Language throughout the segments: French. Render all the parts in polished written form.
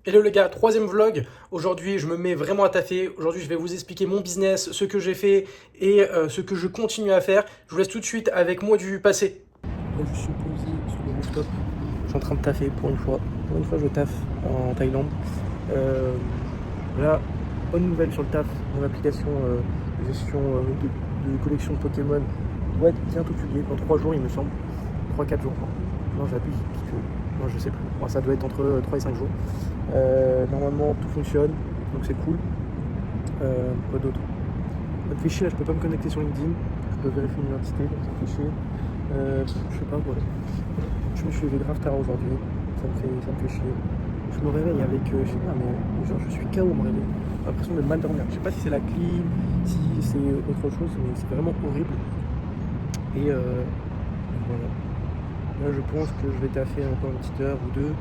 Hello les gars, troisième vlog. Aujourd'hui, je me mets vraiment à taffer. Aujourd'hui, je vais vous expliquer mon business, ce que j'ai fait et ce que je continue à faire. Je vous laisse tout de suite avec moi du passé. Là, je suis posé sur le rooftop. Je suis en train de taffer pour une fois. Pour une fois, je taffe en Thaïlande. Là, bonne nouvelle sur le taf. Mon application de gestion de collection de Pokémon doit être bientôt publiée dans 3 jours, il me semble. 3-4 jours. Non, j'abuse. Non, je sais plus. Bon, ça doit être entre 3 et 5 jours. Normalement tout fonctionne, donc c'est cool. Quoi d'autre? Ça me fait chier là, je peux pas me connecter sur LinkedIn, je peux vérifier mon identité, donc ça me fait chier. Je sais pas, voilà. Je me suis levé grave tard aujourd'hui, ça me fait chier. Je me réveille avec, je sais pas, mais genre je suis KO au me réveil. J'ai l'impression de mal dormir. Je sais pas si c'est la clim, si c'est autre chose, mais c'est vraiment horrible. Et voilà. Là, je pense que je vais taffer encore une petite heure ou deux.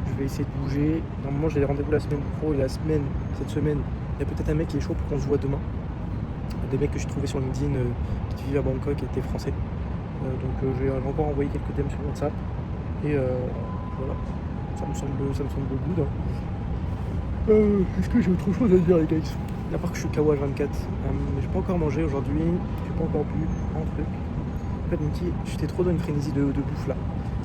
Je vais essayer de bouger. Normalement, j'ai des rendez-vous la semaine pro et cette semaine, il y a peut-être un mec qui est chaud pour qu'on se voit demain. Des mecs que j'ai trouvé sur LinkedIn qui vivent à Bangkok et étaient français. Donc, j'ai encore envoyé quelques DM sur WhatsApp. Et voilà, ça me semble good. Hein. Est-ce que j'ai autre chose à dire, les gars? À part que je suis KO H24. Mais j'ai pas encore mangé aujourd'hui. J'ai pas encore bu un truc. En fait, Niki, j'étais trop dans une frénésie de bouffe là.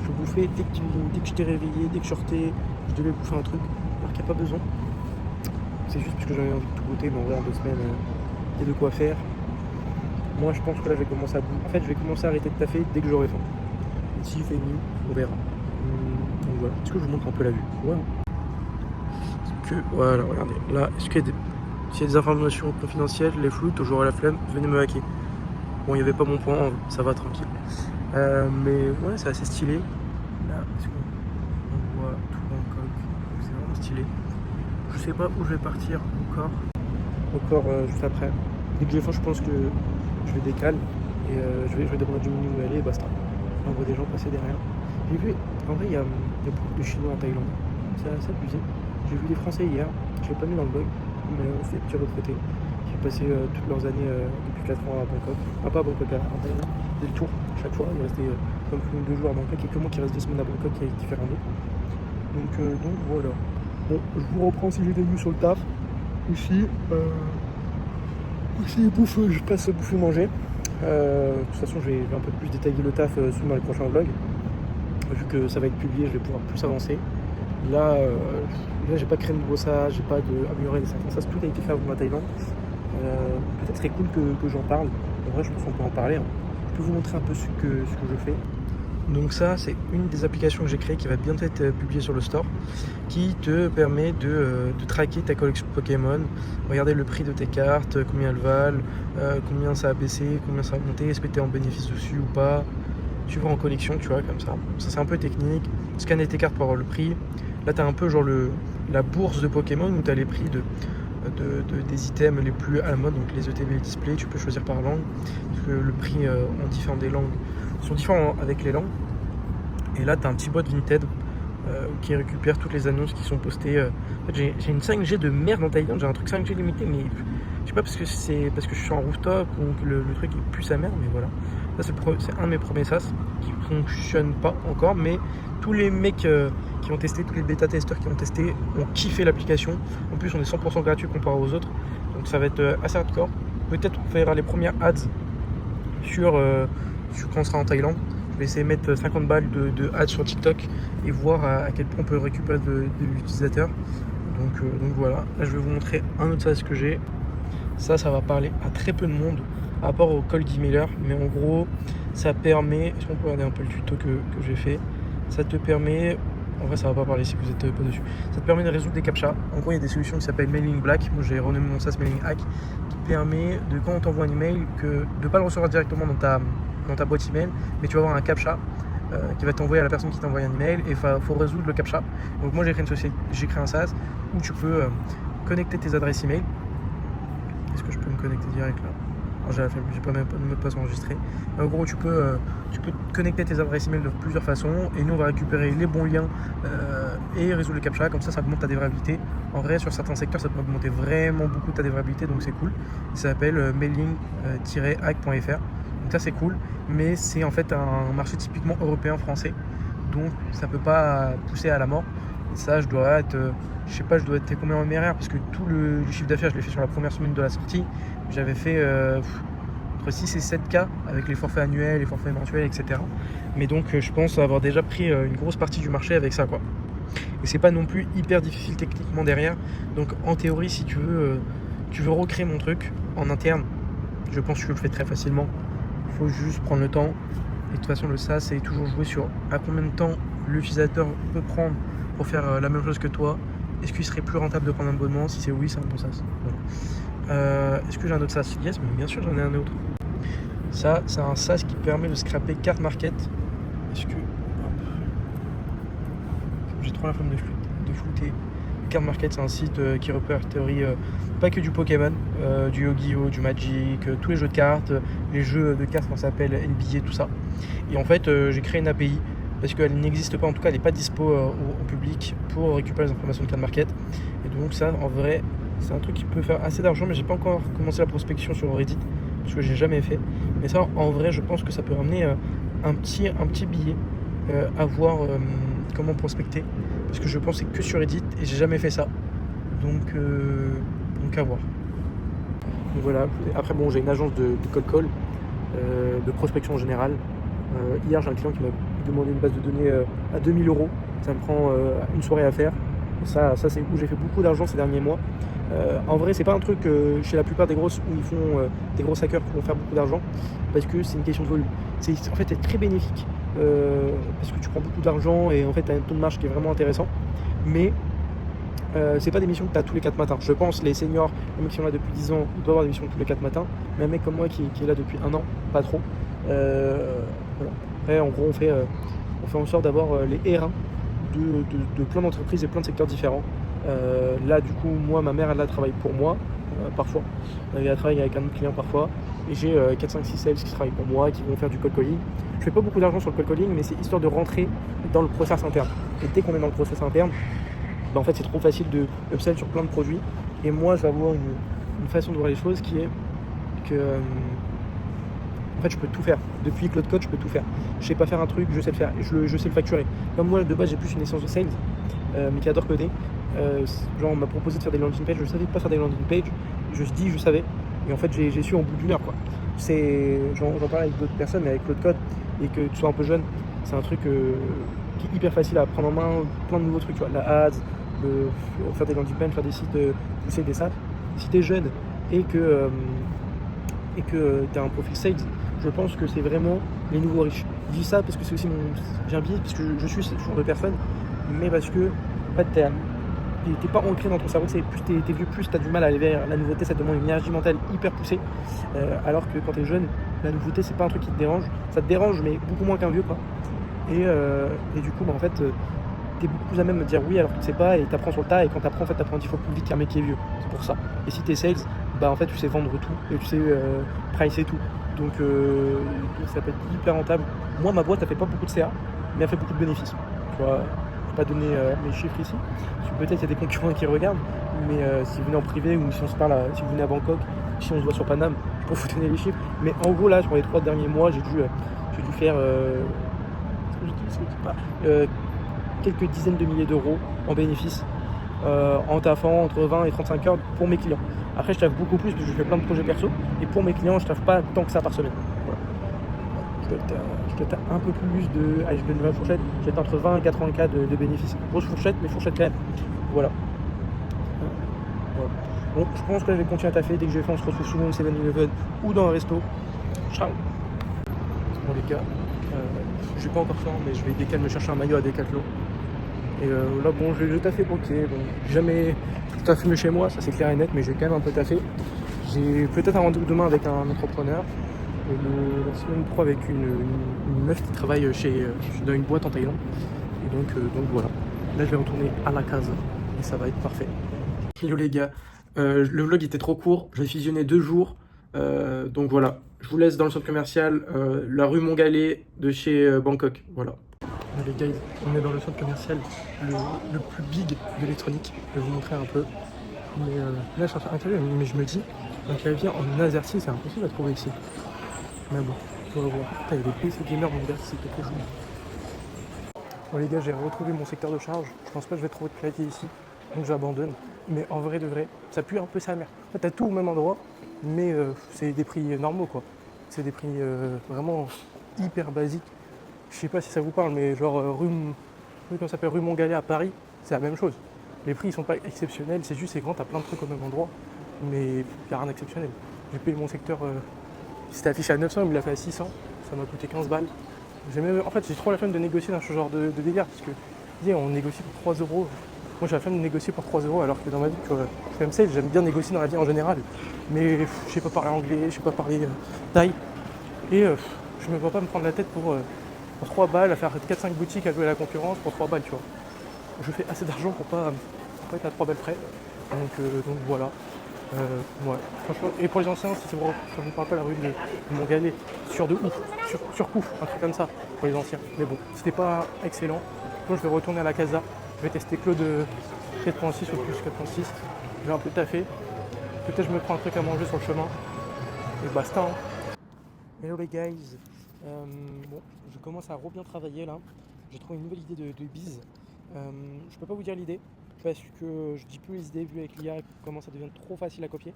Je bouffais dès que j'étais réveillé, dès que je sortais, je devais bouffer un truc, alors qu'il n'y a pas besoin. C'est juste parce que j'avais envie de tout goûter, mais en vrai, en 2 semaines, il y a de quoi faire. Moi, je pense que là, je vais commencer à bouffer. En fait, je vais commencer à arrêter de taffer dès que j'aurai faim. Et s'il fait nuit, on verra. Donc voilà. Est-ce que je vous montre un peu la vue? Ouais. Voilà, regardez. Là, s'il y a des informations confidentielles, les floues, toujours à la flemme, venez me hacker. Bon, il n'y avait pas mon point, ça va tranquille. Mais ouais, c'est assez stylé. Là, on voit tout Bangkok, c'est vraiment stylé. Je sais pas où je vais partir encore juste après. Dès que j'ai faim, je pense que je vais décaler et je vais demander à Jimmy où aller et basta. On voit des gens passer derrière. J'ai vu, en vrai, il y a beaucoup de Chinois en Thaïlande. C'est assez abusé. J'ai vu des Français hier, je l'ai pas mis dans le blog, mais c'est des petits retraités qui ont passé toutes leurs années depuis 4 ans à Bangkok. Ah, pas à Bangkok, à Thaïlande. Des tours chaque fois, il restait comme 2 jours à Bangkok et que moi qui reste 2 semaines à Bangkok avec différents autres. Donc voilà. Bon, je vous reprends si j'ai des vues sur le taf. Ici, je passe à bouffer manger. De toute façon, je vais un peu plus détailler le taf dans les prochains vlogs. Vu que ça va être publié, je vais pouvoir plus avancer. Là, j'ai pas créé de nouveau ça, j'ai pas amélioré les circonstances, tout a été fait avant la Thaïlande. Peut-être serait cool que j'en parle. En vrai, je pense qu'on peut en parler. Hein. Je peux vous montrer un peu ce que je fais. Donc ça, c'est une des applications que j'ai créées qui va bientôt être publiée sur le store, qui te permet de traquer ta collection Pokémon, regarder le prix de tes cartes, combien elles valent, combien ça a baissé, combien ça a monté, est-ce que tu es en bénéfice dessus ou pas, suivre en collection, tu vois, comme ça. Ça, c'est un peu technique. Scanner tes cartes pour avoir le prix. Là, tu as un peu genre la bourse de Pokémon où tu as les prix des items les plus à la mode, donc les ETB display, tu peux choisir par langue, parce que le prix en différents des langues sont différents avec les langues. Et là, tu as un petit bot Vinted qui récupère toutes les annonces qui sont postées. En fait, j'ai une 5G de merde en Thaïlande, j'ai un truc 5G limité, mais je sais pas parce que je suis en rooftop ou que le truc il pue sa mère, mais voilà. Ça, c'est un de mes premiers SaaS qui fonctionne pas encore, mais tous les mecs qui ont testé, tous les bêta-testeurs qui ont testé ont kiffé l'application. En plus, on est 100% gratuit comparé aux autres, donc ça va être assez hardcore. Peut-être on fera les premières ads sur quand on sera en Thaïlande. Je vais essayer de mettre 50 balles de ads sur TikTok et voir à quel point on peut récupérer de l'utilisateur. Donc voilà, là je vais vous montrer un autre SaaS que j'ai. Ça va parler à très peu de monde par rapport au cold emailer, mais en gros ça permet, est-ce qu'on peut regarder un peu le tuto que j'ai fait, ça te permet, en vrai ça va pas parler si vous êtes pas dessus, ça te permet de résoudre des captchas. En gros il y a des solutions qui s'appellent Mailing Black, moi j'ai renommé mon SaaS Mailing Hack, qui permet de, quand on t'envoie un email, de ne pas le recevoir directement dans ta boîte email, mais tu vas avoir un captcha qui va t'envoyer à la personne qui t'envoie un email et il faut résoudre le captcha. Donc moi j'ai créé un SaaS où tu peux connecter tes adresses email. Est-ce que je peux me connecter direct là? J'ai pas même pas de mot de passe enregistré. En gros, tu peux connecter tes adresses email de plusieurs façons et nous on va récupérer les bons liens et résoudre le captcha. Comme ça augmente ta délivrabilité. En vrai, sur certains secteurs, ça peut augmenter vraiment beaucoup ta délivrabilité, donc c'est cool. Ça s'appelle mailing-hack.fr. Donc ça c'est cool, mais c'est en fait un marché typiquement européen français, donc ça peut pas pousser à la mort. Et ça, je je sais pas, je dois être combien en MRR parce que tout le chiffre d'affaires, je l'ai fait sur la première semaine de la sortie. J'avais fait entre 6 et 7K avec les forfaits annuels, les forfaits mensuels, etc. Mais donc, je pense avoir déjà pris une grosse partie du marché avec ça, quoi. Et c'est pas non plus hyper difficile techniquement derrière. Donc, en théorie, si tu veux recréer mon truc en interne, je pense que je le fais très facilement. Il faut juste prendre le temps. Et de toute façon, le SaaS, c'est toujours jouer sur à combien de temps l'utilisateur peut prendre pour faire la même chose que toi. Est-ce qu'il serait plus rentable de prendre un abonnement? Si c'est oui, c'est un bon SaaS. Est-ce que j'ai un autre SaaS? Yes, mais bien sûr, j'en ai un autre. Ça, c'est un SaaS qui permet de scraper carte market. Est-ce que... J'ai trop la flemme de flouter. Card Market, c'est un site qui répertorie pas que du Pokémon, du Yu-Gi-Oh, du Magic, tous les jeux de cartes, les jeux de cartes qu'on s'appelle NBA, tout ça. Et en fait, j'ai créé une API parce qu'elle n'existe pas, en tout cas, elle n'est pas dispo au public pour récupérer les informations de Card Market. Et donc ça, en vrai, c'est un truc qui peut faire assez d'argent, mais j'ai pas encore commencé la prospection sur Reddit parce que j'ai jamais fait. Mais ça, en vrai, je pense que ça peut ramener un petit billet à voir comment prospecter. Parce que je pensais que sur Reddit et j'ai jamais fait ça. Donc à voir. Donc voilà. Après bon, j'ai une agence de cold call, de prospection en général. Hier j'ai un client qui m'a demandé une base de données à 2000 €. Ça me prend une soirée à faire. Ça c'est où j'ai fait beaucoup d'argent ces derniers mois. En vrai c'est pas un truc chez la plupart des grosses où ils font des gros hackers qui vont faire beaucoup d'argent. Parce que c'est une question de volume. En fait c'est très bénéfique. Parce que tu prends beaucoup d'argent et en fait tu as un taux de marge qui est vraiment intéressant, mais c'est pas des missions que tu as tous les 4 matins. Je pense les seniors, les mecs qui sont là depuis 10 ans, ils doivent avoir des missions tous les 4 matins, mais un mec comme moi qui est là depuis 1 an, pas trop. Voilà. Après en gros on fait en sorte d'avoir les R1 de plein d'entreprises et plein de secteurs différents. Là du coup moi ma mère elle travaille pour moi parfois, elle travaille avec un autre client parfois, et j'ai 4, 5, 6 sales qui travaillent pour moi, qui vont faire du cold calling. Je fais pas beaucoup d'argent sur le cold calling, mais c'est histoire de rentrer dans le process interne. Et dès qu'on est dans le process interne, en fait c'est trop facile de upsell sur plein de produits. Et moi je vais avoir une façon de voir les choses qui est que en fait je peux tout faire. Depuis Cloud Code je peux tout faire. Je sais pas faire un truc, je sais le faire et je sais le facturer. Comme moi de base j'ai plus une essence de sales, mais qui adore coder. Genre on m'a proposé de faire des landing pages, je savais pas faire des landing pages, je savais. Et en fait j'ai su en bout d'une heure quoi. J'en parle avec d'autres personnes, mais avec Cloud Code, et que tu sois un peu jeune, c'est un truc qui est hyper facile à prendre en main, plein de nouveaux trucs, tu vois, la ads, faire des landing pages, faire des sites, pousser des SAP. Si tu es jeune et que tu as un profil sales, je pense que c'est vraiment les nouveaux riches. Je dis ça parce que c'est aussi j'ai un biais, parce que je suis ce genre de personne, mais parce que en fait, t'es pas ancré dans ton cerveau, plus t'es vieux, plus t'as du mal à aller vers la nouveauté, ça te demande une énergie mentale hyper poussée, alors que quand t'es jeune, la nouveauté c'est pas un truc qui te dérange, ça te dérange mais beaucoup moins qu'un vieux quoi. Et du coup en fait t'es beaucoup plus à même de dire oui alors que tu sais pas, et t'apprends sur le tas, et quand t'apprends en fait t'apprends 10 fois plus vite qu'un mec qui est vieux, c'est pour ça. Et si t'es sales, en fait tu sais vendre tout, et tu sais pricer tout, donc ça peut être hyper rentable. Moi ma boîte elle fait pas beaucoup de CA, mais elle fait beaucoup de bénéfices, tu vois. Je vais pas donner mes chiffres ici, parce que peut-être il y a des concurrents qui regardent, mais si vous venez en privé, ou si on se parle, si vous venez à Bangkok, si on se voit sur Paname, je peux vous donner les chiffres. Mais en gros là, sur les 3 derniers mois, j'ai dû faire quelques dizaines de milliers d'euros en bénéfices, en taffant entre 20 et 35 heures pour mes clients. Après je taffe beaucoup plus parce que je fais plein de projets perso, et pour mes clients je taffe pas tant que ça par semaine. Voilà. Je dois un peu plus de... Allez, je donne une fourchette, j'ai entre 20 et 80 cas de bénéfices. Grosse fourchette, mais fourchette quand même. Voilà. Bon, je pense que je vais continuer à taffer. Dès que j'ai fait, on se retrouve souvent au 7-Eleven ou dans un resto. Ciao. Bon les gars, je vais pas encore faire, mais je vais me chercher un maillot à Decathlon. Et là bon, je taffé banquier. Bon, j'ai jamais tout à fait mieux chez moi, ça c'est clair et net, mais j'ai quand même un peu taffé. J'ai peut-être un rendez-vous demain avec un entrepreneur. La semaine pro avec une meuf qui travaille dans une boîte en Thaïlande. Et donc voilà. Là je vais retourner à la case et ça va être parfait. Hello les gars, le vlog était trop court, j'ai fusionné 2 jours. Donc voilà, je vous laisse dans le centre commercial, la rue Montgalais de chez Bangkok. Voilà. Les gars, on est dans le centre commercial le plus big de l'électronique. Je vais vous montrer un peu. Mais là je suis en train d'interviewer, mais je me dis, un clavier en AZERTY, c'est impossible à trouver ici. Mais bon, on va voir. Putain, il y a des PC gamers, mon gars, c'est quelque chose. Bon les gars, j'ai retrouvé mon secteur de charge. Je pense pas que je vais trouver de clavier ici. donc j'abandonne. Mais en vrai de vrai, ça pue un peu sa mère. En fait, t'as tout au même endroit, mais c'est des prix normaux quoi. C'est des prix vraiment hyper basiques. Je sais pas si ça vous parle, mais genre comment ça s'appelle, rue Montgalet à Paris, c'est la même chose. Les prix ils sont pas exceptionnels, c'est juste c'est grand, t'as plein de trucs au même endroit, mais il n'y a rien d'exceptionnel. J'ai payé mon secteur, c'était affiché à 900, il me l'a fait à 600, ça m'a coûté 15 balles. En fait, j'ai trop la flemme de négocier dans ce genre de délire, parce que on négocie pour 3 euros. Moi j'ai la flemme de négocier pour 3 euros, alors que dans ma vie, tu vois, je fais sales, j'aime bien négocier dans la vie en général, mais je sais pas parler anglais, je sais pas parler thaï, et je me vois pas me prendre la tête pour 3 balles, à faire 4-5 boutiques à jouer à la concurrence pour 3 balles, tu vois. Je fais assez d'argent pour pas être à 3 balles près. Donc voilà. Ouais, franchement. Et pour les anciens, si ça vous parle pas la rue de Montgalet, sur de ouf, sur Pouf, un truc comme ça, pour les anciens. Mais bon, c'était pas excellent. Moi je vais retourner à la casa, je vais tester Claude 4.6 ou plus 4.6. Je vais un peu taffer. Peut-être je me prends un truc à manger sur le chemin. Et basta. Hein. Hello les guys. Bon, je commence à bien travailler là. J'ai trouvé une nouvelle idée de bise. Je peux pas vous dire l'idée parce que je dis plus les idées vu avec l'IA comment ça devient trop facile à copier.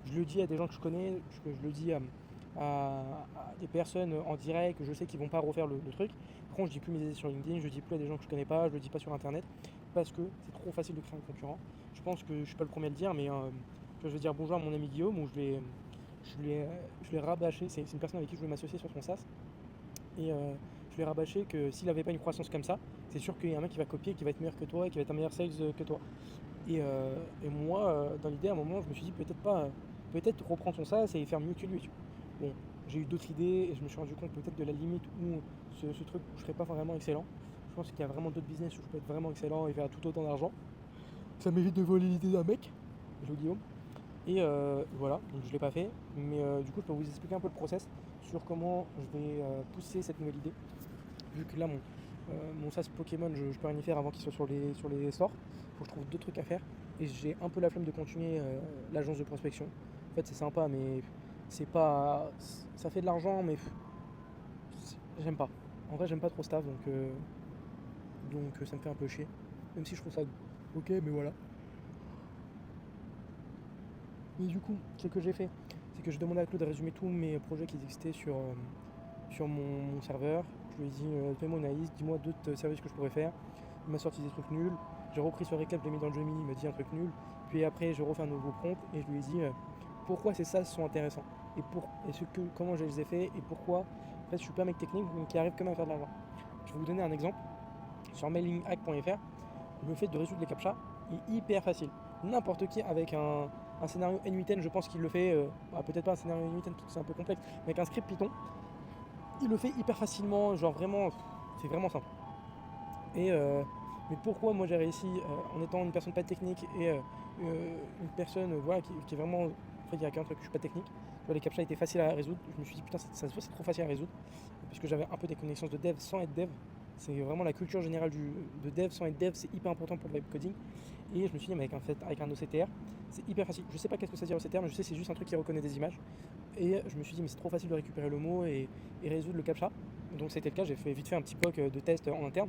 Je le dis à des gens que je connais, je le dis à des personnes en direct que je sais qu'ils vont pas refaire le truc. Par contre, je dis plus mes idées sur LinkedIn, je dis plus à des gens que je connais pas, je le dis pas sur internet parce que c'est trop facile de créer un concurrent. Je pense que je suis pas le premier à le dire, mais je vais dire bonjour à mon ami Guillaume où je l'ai rabâché. C'est une personne avec qui je voulais m'associer sur son SaaS. Et je lui ai rabâché que s'il n'avait pas une croissance comme ça, c'est sûr qu'il y a un mec qui va copier, qui va être meilleur que toi, qui va être un meilleur sales que toi. Et moi, dans l'idée, à un moment, je me suis dit peut-être reprendre son SaaS et faire mieux que lui. Bon, j'ai eu d'autres idées et je me suis rendu compte peut-être de la limite où ce truc où je serais pas vraiment excellent. Je pense qu'il y a vraiment d'autres business où je peux être vraiment excellent et faire tout autant d'argent. Ça m'évite de voler l'idée d'un mec, je le Guillaume. Et voilà, donc je ne l'ai pas fait, mais du coup je peux vous expliquer un peu le process sur comment je vais pousser cette nouvelle idée. Vu que là mon SaaS Pokémon je peux rien y faire avant qu'il soit sur les stores, il faut que je trouve d'autres trucs à faire et j'ai un peu la flemme de continuer l'agence de prospection. En fait c'est sympa mais c'est pas. Ça fait de l'argent mais j'aime pas. En vrai j'aime pas trop staff donc ça me fait un peu chier. Même si je trouve ça ok mais voilà. Et du coup, ce que j'ai fait, c'est que je demandais à Claude de résumer tous mes projets qui existaient sur mon serveur. Je lui ai dit fais-moi une analyse, dis-moi d'autres services que je pourrais faire. Il m'a sorti des trucs nuls. J'ai repris ce récap, je l'ai mis dans le Gemini, il m'a dit un truc nul. Puis après, je refais un nouveau prompt et je lui ai dit pourquoi ces SaaS sont intéressants et comment je les ai fait et pourquoi. En fait, je suis pas un mec technique mais qui arrive quand même à faire de l'argent. Je vais vous donner un exemple. Sur mailinghack.fr, le fait de résoudre les captchas est hyper facile. N'importe qui avec un scénario N8N, je pense qu'il le fait, peut-être pas un scénario N8N parce que c'est un peu complexe, mais avec un script Python, il le fait hyper facilement, genre vraiment, c'est vraiment simple. Et mais pourquoi moi j'ai réussi en étant une personne pas technique et une personne voilà, qui est vraiment. En fait, il y a qu'un truc, je suis pas technique. Les captchas étaient faciles à résoudre. Je me suis dit putain, ça se voit, c'est trop facile à résoudre. Parce que j'avais un peu des connaissances de dev sans être dev. C'est vraiment la culture générale de dev sans être dev, c'est hyper important pour le web coding. Et je me suis dit, mais avec un OCTR, c'est hyper facile. Je sais pas qu'est-ce que ça veut dire OCTR, mais je sais que c'est juste un truc qui reconnaît des images. Et je me suis dit, mais c'est trop facile de récupérer le mot et résoudre le captcha. Donc c'était le cas, j'ai vite fait un petit POC de test en interne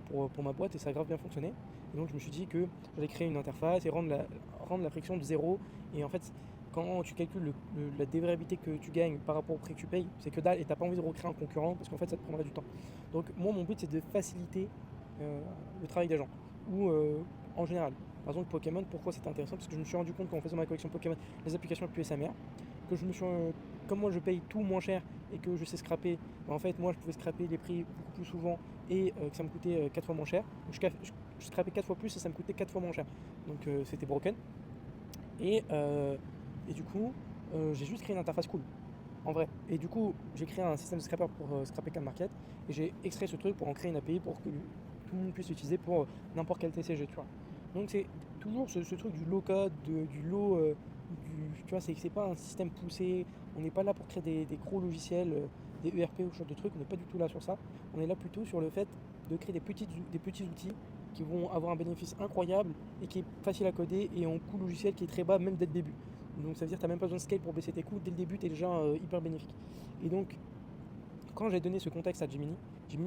pour ma boîte et ça a grave bien fonctionné. Et donc je me suis dit que j'allais créer une interface et rendre la friction de zéro. Et en fait, quand tu calcules la dévrabilité que tu gagnes par rapport au prix que tu payes, c'est que dalle et t'as pas envie de recréer un concurrent parce qu'en fait ça te prendrait du temps. Donc moi mon but c'est de faciliter le travail des gens ou en général. Par exemple Pokémon, pourquoi c'était intéressant? Parce que je me suis rendu compte qu'en faisant ma collection Pokémon, les applications puaient sa mère, que je me suis comme moi je paye tout moins cher et que je sais scraper, en fait moi je pouvais scraper les prix beaucoup plus souvent et que ça me coûtait 4 fois moins cher. Donc je scrapais 4 fois plus et ça me coûtait 4 fois moins cher. Donc c'était broken. Et du coup, j'ai juste créé une interface cool, en vrai. Et du coup, j'ai créé un système de scraper pour scraper CanMarket et j'ai extrait ce truc pour en créer une API pour que tout le monde puisse l'utiliser pour n'importe quel TCG, tu vois. Donc c'est toujours ce truc du low code, du low, tu vois, c'est pas un système poussé. On n'est pas là pour créer des gros logiciels, des ERP ou ce genre de trucs. On n'est pas du tout là sur ça. On est là plutôt sur le fait de créer des petits outils qui vont avoir un bénéfice incroyable et qui est facile à coder et en coût logiciel qui est très bas même dès le début. Donc ça veut dire que tu n'as même pas besoin de scale pour baisser tes coûts, dès le début tu es déjà hyper bénéfique. Et donc quand j'ai donné ce contexte à Gemini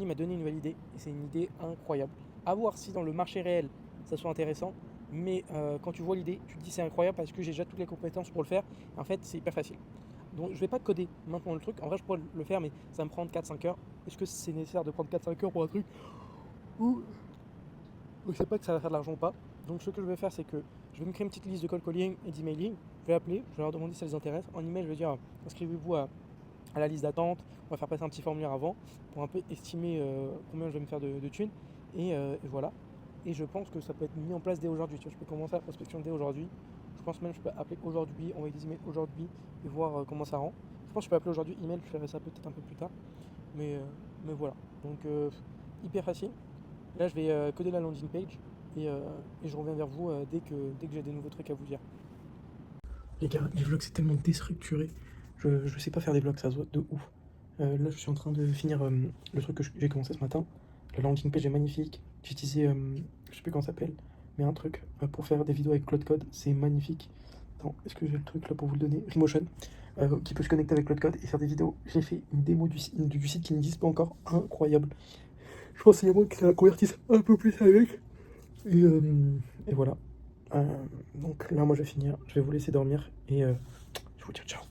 m'a donné une nouvelle idée et c'est une idée incroyable. À voir si dans le marché réel ça soit intéressant, Mais quand tu vois l'idée, tu te dis c'est incroyable parce que j'ai déjà toutes les compétences pour le faire. En fait, c'est hyper facile. Donc je vais pas coder maintenant le truc. En vrai, je pourrais le faire, mais ça va me prendre 4-5 heures. Est-ce que c'est nécessaire de prendre 4-5 heures pour un truc où je sais pas que ça va faire de l'argent ou pas? Donc ce que je vais faire, c'est que je vais me créer une petite liste de cold calling et d'emailing. Je vais appeler, je vais leur demander si ça les intéresse. En email, je vais dire inscrivez-vous à la liste d'attente. On va faire passer un petit formulaire avant pour un peu estimer combien je vais me faire de thunes. Et voilà. Et je pense que ça peut être mis en place dès aujourd'hui. Tu vois, je peux commencer la prospection dès aujourd'hui. Je pense même que je peux appeler aujourd'hui, envoyer des emails aujourd'hui et voir comment ça rend. Je pense que je peux appeler aujourd'hui, email, je ferai ça peut-être un peu plus tard. Mais voilà. Donc hyper facile. Là, je vais coder la landing page et je reviens vers vous dès que j'ai des nouveaux trucs à vous dire. Les gars, les vlogs c'est tellement déstructuré. Je sais pas faire des vlogs, ça se voit de ouf. Là, je suis en train de finir le truc que j'ai commencé ce matin. La landing page est magnifique. J'ai utilisé, je sais plus comment ça s'appelle, mais un truc pour faire des vidéos avec Cloud Code, c'est magnifique. Attends, est-ce que j'ai le truc là pour vous le donner? Remotion, qui peut se connecter avec Cloud Code et faire des vidéos. J'ai fait une démo du site qui n'existe pas encore, incroyable. Je pense qu'il y a moyen que ça la convertisse un peu plus avec. Et, euh, et voilà. Donc là, moi, je vais finir. Je vais vous laisser dormir et je vous dis ciao.